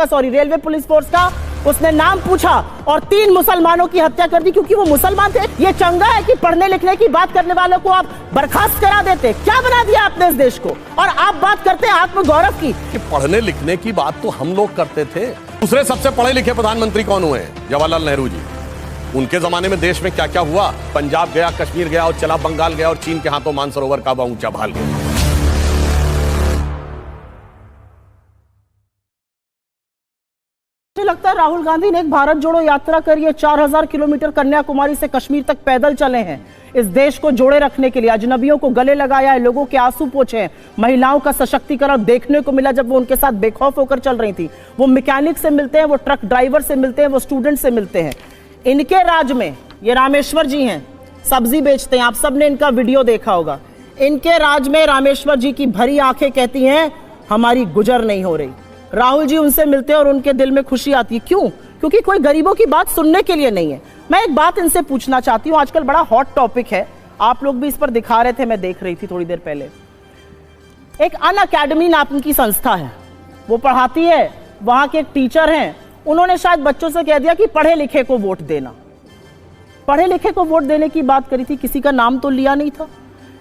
Sorry railway police force का, उसने नाम पूछा और 3 मुसलमानों की हत्या कर दी क्योंकि वो मुसलमान थे। ये चंगा है कि पढ़ने लिखने की बात करने वालों को आप बर्खास्त करा देते? क्या बना दिया आपने इस देश को? और आप बात करते हैं आत्मगौरव की। कि पढ़ने लिखने की बात तो हम लोग करते थे। दूसरे सबसे पढ़े लिखे प्रधानमंत्री कौन हुए हैं? जवाहरलाल नेहरू जी। उनके जमाने में देश में क्या क्या हुआ? पंजाब गया, कश्मीर गया और चला बंगाल गया और चीन के हाथों मानसरोवर का ऊंचा भाल गया। मुझे लगता है राहुल गांधी ने एक भारत जोड़ो यात्रा करी है। 4000 किलोमीटर कन्याकुमारी से कश्मीर तक पैदल चले हैं इस देश को जोड़े रखने के लिए। अजनबियों को गले लगाया है, लोगों के आंसू पोंछे हैं। महिलाओं का सशक्तिकरण देखने को मिला जब वो उनके साथ बेखौफ होकर चल रही थी। वो मैकेनिक से मिलते हैं, वो ट्रक ड्राइवर से मिलते हैं, वो स्टूडेंट से मिलते हैं। इनके राज में, ये रामेश्वर जी हैं, सब्जी बेचते हैं, आप सबने इनका वीडियो देखा होगा। इनके राज में रामेश्वर जी की भरी आंखें कहती हैं हमारी गुजर नहीं हो रही। राहुल जी उनसे मिलते हैं और उनके दिल में खुशी आती है। क्यों? क्योंकि कोई गरीबों की बात सुनने के लिए नहीं है। मैं एक बात इनसे पूछना चाहती हूं, आजकल बड़ा हॉट टॉपिक है, आप लोग भी इस पर दिखा रहे थे, मैं देख रही थी थोड़ी देर पहले। एक अनअकैडमी नाम की संस्था है, वो पढ़ाती है, वहां के एक टीचर हैं, उन्होंने शायद बच्चों से कह दिया कि पढ़े लिखे को वोट देना। पढ़े लिखे को वोट देने की बात करी थी, किसी का नाम तो लिया नहीं था।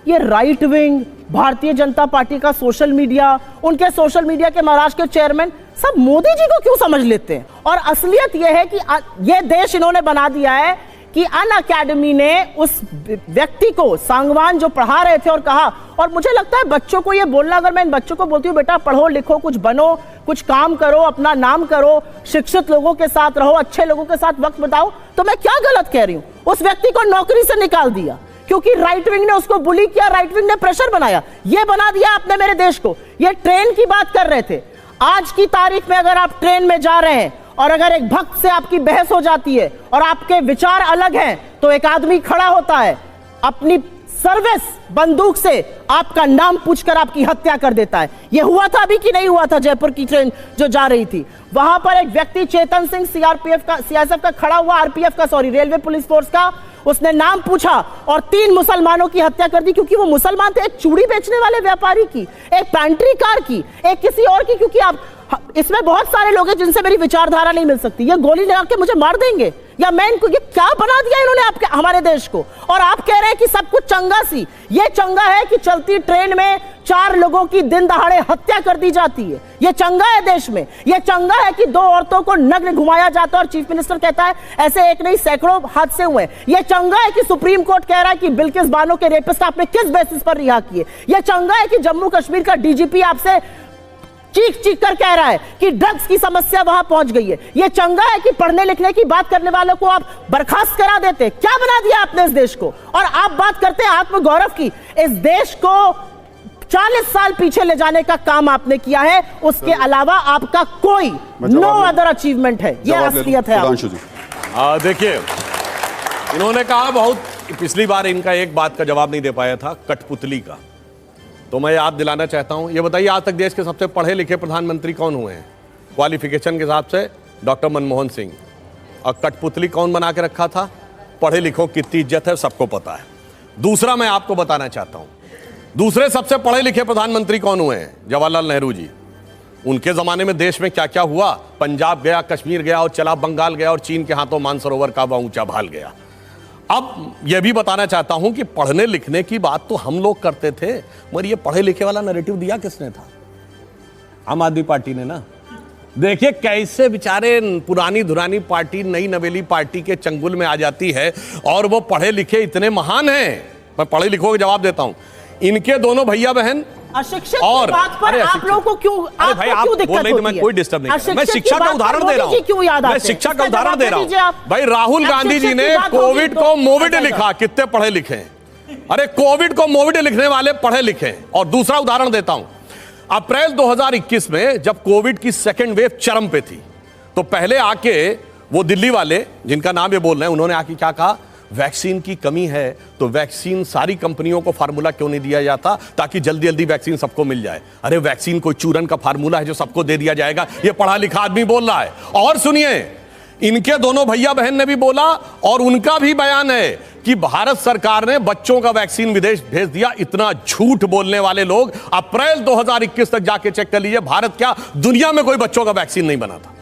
ये right wing, Bharatiya Janata party का सोशल मीडिया, उनके सोशल मीडिया के महाराष्ट्र के चेयरमैन सब मोदी जी को क्यों समझ लेते हैं? और असलियत यह है कि यह देश इन्होंने बना दिया है कि अनअकैडमी ने उस व्यक्ति को, सांगवान जो पढ़ा रहे थे, और कहा, और मुझे लगता है बच्चों को यह बोलना, अगर मैं इन बच्चों को बोलती हूँ बेटा पढ़ो लिखो, कुछ बनो, कुछ काम करो, अपना नाम करो, शिक्षित लोगों के साथ रहो, अच्छे लोगों के साथ वक्त बिताओ, तो मैं क्या गलत कह रही हूं? उस व्यक्ति को नौकरी से निकाल दिया क्योंकि राइट विंग ने उसको बुली किया, राइट विंग ने प्रेशर बनाया। यह बना दिया आपने मेरे देश को। ये ट्रेन की बात कर रहे थे, आज की तारीख में अगर आप ट्रेन में जा रहे हैं और अगर एक भक्त से आपकी बहस हो जाती है और आपके विचार अलग हैं, तो एक आदमी खड़ा होता है, अपनी सर्विस बंदूक से आपका नाम पूछकर आपकी हत्या कर देता है। यह हुआ था अभी कि नहीं हुआ था? जयपुर की ट्रेन जो जा रही थी, वहां पर एक व्यक्ति चेतन सिंह सीआरपीएफ का खड़ा हुआ, आरपीएफ का सॉरी रेलवे पुलिस फोर्स का, उसने नाम पूछा और 3 मुसलमानों की हत्या कर दी क्योंकि वो मुसलमान थे। एक चूड़ी बेचने वाले व्यापारी की, एक पैंट्री कार की, एक किसी और की, क्योंकि आप इसमें बहुत सारे लोग हैं जिनसे मेरी विचारधारा नहीं मिल सकती। ये गोली लगा के मुझे मार देंगे या मैं इनको, ये क्या बना दिया इन्होंने आपके हमारे देश को? और आप कह रहे हैं कि सब कुछ चंगा सी। ये चंगा है कि चलती ट्रेन में 4 लोगों की दिन दहाड़े हत्या कर दी जाती है? ये चंगा है देश में? ये चंगा है कि 2 औरतों को नग्न घुमाया जाता है और चीफ मिनिस्टर कहता है ऐसे एक नहीं सैकड़ों हादसे हुए? ये चंगा है कि सुप्रीम कोर्ट कह रहा है कि बिल्किस बानो के रेपिस्ट आपने किस बेसिस पर रिहा किए? ये चंगा है कि जम्मू कश्मीर का डीजीपी आपसे चीख चीख कर कह रहा है कि ड्रग्स की समस्या वहां पहुंच गई है? ये चंगा है कि पढ़ने लिखने की बात करने वालों को आप बर्खास्त करा देते? क्या बना दिया आपने इस देश को? और आप बात करते हैं आत्मगौरव की। इस देश को 40 साल पीछे ले जाने का काम आपने किया है, उसके अलावा आपका कोई नो अदर अचीवमेंट है। ये असलियत है। देखिए, इन्होंने कहा बहुत, पिछली बार इनका एक बात का जवाब नहीं दे पाया था, कठपुतली का, तो मैं याद दिलाना चाहता हूं। ये बताइए आज तक देश के सबसे पढ़े लिखे प्रधानमंत्री कौन हुए हैं? क्वालिफिकेशन के हिसाब से डॉक्टर मनमोहन सिंह। और कठपुतली कौन बना के रखा था? पढ़े लिखों की कितनी इज्जत है सबको पता है। दूसरा मैं आपको बताना चाहता हूं, दूसरे सबसे पढ़े लिखे प्रधानमंत्री कौन हुए हैं? जवाहरलाल नेहरू जी। उनके जमाने में देश में क्या क्या हुआ? पंजाब गया, कश्मीर गया और चला बंगाल गया और चीन के हाथों मानसरोवर का ऊंचा भाल गया। अब यह भी बताना चाहता हूं कि पढ़ने लिखने की बात तो हम लोग करते थे, मगर ये पढ़े लिखे वाला नैरेटिव दिया किसने था? आम आदमी पार्टी ने ना। देखिए कैसे बेचारे पुरानी धुरानी पार्टी नई नवेली पार्टी के चंगुल में आ जाती है और वो पढ़े लिखे इतने महान हैं। मैं पढ़े लिखों का जवाब देता हूं। इनके दोनों भैया बहन अशिक्षित की बात पर आप लोगों को क्यों, भाई आप बोल रहे हैं, मैं कोई डिस्टर्ब नहीं कर रहा, मैं शिक्षा का उदाहरण दे रहा हूं, मैं शिक्षा का उदाहरण दे रहा हूं। भाई राहुल गांधी जी ने कोविड को मोविड लिखा, कितने पढ़े लिखे हैं? अरे कोविड को मोविड लिखने वाले पढ़े लिखे हैं। और दूसरा उदाहरण देता हूं, अप्रैल 2021 में जब कोविड की सेकेंड वेव चरम पे थी, तो पहले आके वो दिल्ली वाले जिनका नाम ये बोल रहे हैं, उन्होंने आके क्या कहा? वैक्सीन की कमी है तो वैक्सीन सारी कंपनियों को फार्मूला क्यों नहीं दिया जाता ताकि जल्दी जल्दी वैक्सीन सबको मिल जाए? अरे वैक्सीन कोई चूरन का फार्मूला है जो सबको दे दिया जाएगा? ये पढ़ा लिखा आदमी बोल रहा है। और सुनिए, इनके दोनों भैया बहन ने भी बोला और उनका भी बयान है कि भारत सरकार ने बच्चों का वैक्सीन विदेश भेज दिया। इतना झूठ बोलने वाले लोग अप्रैल 2021 तक जाके चेक कर लीजिए, भारत क्या दुनिया में कोई बच्चों का वैक्सीन नहीं बना था।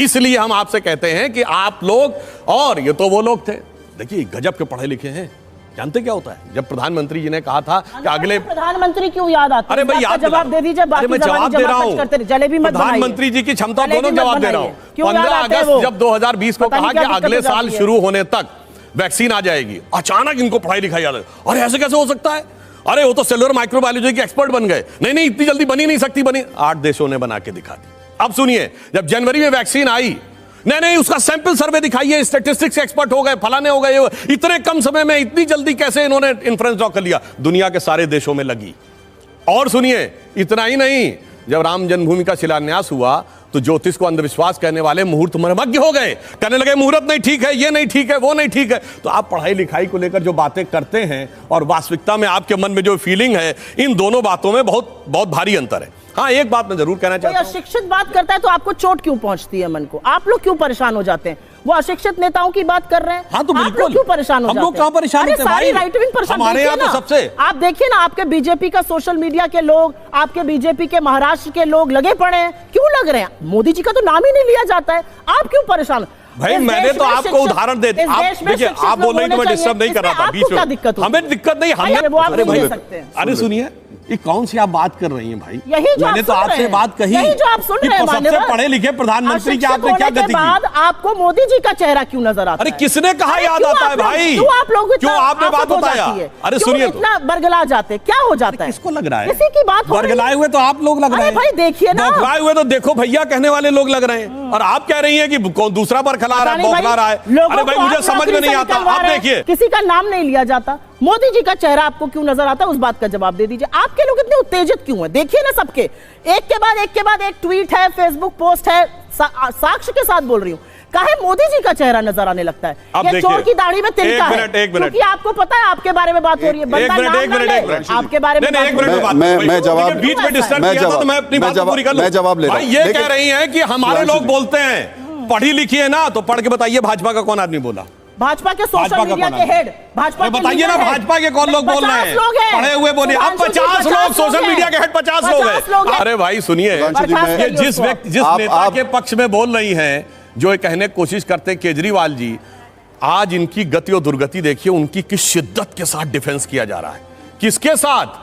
इसलिए हम आपसे कहते हैं कि आप लोग, और ये तो वो लोग थे, देखिए गजब के पढ़े लिखे हैं, जानते क्या होता है, जब प्रधानमंत्री जी ने कहा था कि अगले प्रधानमंत्री क्यों याद आता है? अरे भाई याद जवाब दे दीजिए, अरे मैं जवाब दे रहा हूं, जलेबी मत बनाइए। प्रधानमंत्री जी की क्षमता दोनों जवाब दे रहा हूं। क्यों याद 15 आता है अगस्त वो? जब 2020 को पता कहा नहीं कि क्या अगले दिक्कत हो साल जाती है। शुरू होने तक वैक्सीन आ जाएगी, अचानक इनको पढ़ाई लिखाई याद है। अरे ऐसे कैसे हो सकता है? अरे वो तो सेलुलर माइक्रोबायोलॉजी के एक्सपर्ट बन गए। नहीं इतनी जल्दी बनी नहीं सकती, बनी 8 देशों ने बना के दिखा दी। अब सुनिए, जब जनवरी में वैक्सीन आई, नहीं उसका सैंपल सर्वे दिखाइए, स्टैटिस्टिक्स एक्सपर्ट हो गए, फलाने हो गए, इतने कम समय में इतनी जल्दी कैसे इन्होंने इन्फ्लुएंस ड्रॉ कर लिया? दुनिया के सारे देशों में लगी। और सुनिए, इतना ही नहीं, जब राम जन्मभूमि का शिलान्यास हुआ तो ज्योतिष को अंधविश्वास कहने वाले मुहूर्त मर्मज्ञ हो गए, कहने लगे मुहूर्त नहीं ठीक है, ये नहीं ठीक है, वो नहीं ठीक है। तो आप पढ़ाई लिखाई को लेकर जो बातें करते हैं और वास्तविकता में आपके मन में जो फीलिंग है, इन दोनों बातों में बहुत बहुत भारी अंतर है। हाँ, एक बात मैं जरूर कहना चाहता हूं, अशिक्षित बात करता है तो आपको चोट क्यों पहुंचती है मन को? आप लोग क्यों परेशान हो जाते हैं? वो अशिक्षित नेताओं की बात कर रहे हैं। हाँ, तो आप बिल्कुल। लोग क्यों परेशान हो जाते हैं? हम लोग कहां परेशान होते हैं भाई? राइट विंग परेशान, हमारे यहाँ तो सबसे, आप देखिए ना, आपके बीजेपी का सोशल मीडिया के लोग, आपके बीजेपी के महाराष्ट्र के लोग लगे पड़े हैं। क्यों लग रहे हैं? मोदी जी का तो नाम ही नहीं लिया जाता है, आप क्यों परेशान? भाई मैंने तो आपको उदाहरण दे दिया। आप देखिए, आप बोल रहे हैं कि मैं डिस्टर्ब नहीं कर रहा था बीच में। हमें दिक्कत नहीं, हमें वो आप नहीं ले सकते हैं। अरे सुनिए, ये कौन सी आप बात कर रही हैं भाई? यही जो मैंने तो आपसे बात कही, यही जो आप सुन रहे हैं, सबसे पढ़े लिखे प्रधानमंत्री की आपने क्या गति की? बाद आपको मोदी जी का चेहरा क्यों नजर आता है? अरे किसने कहा याद आता है भाई? क्यों आप लोग क्यों आपने बात बताया? अरे सुनिए, तो इतना बरगला जाते, क्या हो जाता है? किसको लग रहा है? किसी की बात हो रही है। बरगलाए हुए तो आप लोग लग रहे हैं भाई, देखिए ना, बरगलाए हुए तो देखो भैया कहने वाले लोग लग रहे हैं, और आप कह रही हैं कि कौन दूसरा बरखला रहा है, बौखला रहा है। अरे भाई मुझे समझ में नहीं आता। आप देखिए, किसी का नाम नहीं लिया जाता, मोदी जी का चेहरा आपको क्यों नजर आता है? उस बात का जवाब दे दीजिए। आपके लोग इतने उत्तेजित क्यों हैं? देखिए ना, सबके एक के बाद एक ट्वीट है, फेसबुक पोस्ट है, साक्ष्य के साथ बोल रही हूँ, काहे मोदी जी का चेहरा नजर आने लगता है? ये चोर की दाढ़ी में तिनका है, क्योंकि आपको पता है आपके बारे में बात हो रही है। बंदा नाम ना ले, आपके बारे में मैं जवाब बीच में डिस्टर्ब किया था, तो मैं अपनी बात पूरी कर लूं। जवाब ले रहा हूं। ये कह रही हैं कि हमारे लोग बोलते हैं, पढ़ी लिखी है ना, तो पढ़ के बताइए भाजपा का कौन आदमी बोला? भाजपा के सोशल मीडिया के हेड, भाजपा बताइए ना, भाजपा के कौन लोग बोल रहे हैं? पढ़े हुए बोलिए। अब 50 लोग सोशल मीडिया के हेड 50 लोग हैं। अरे भाई सुनिए, ये जिस नेता के पक्ष में बोल रही हैं, जो ये कहने की कोशिश करते हैं केजरीवाल जी, आज इनकी गति और दुर्गति देखिए, उनकी किस शिद्दत के साथ डिफेंस किया जा रहा है। किसके साथ?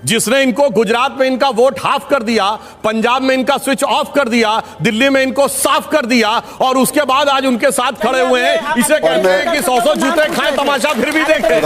जिसने इनको गुजरात में इनका वोट हाफ कर दिया, पंजाब में इनका स्विच ऑफ कर दिया, दिल्ली में इनको साफ कर दिया, और उसके बाद आज उनके साथ खड़े हुए हैं। इसे कहते हैं कि 100 जूते खाए तमाशा फिर भी देखें।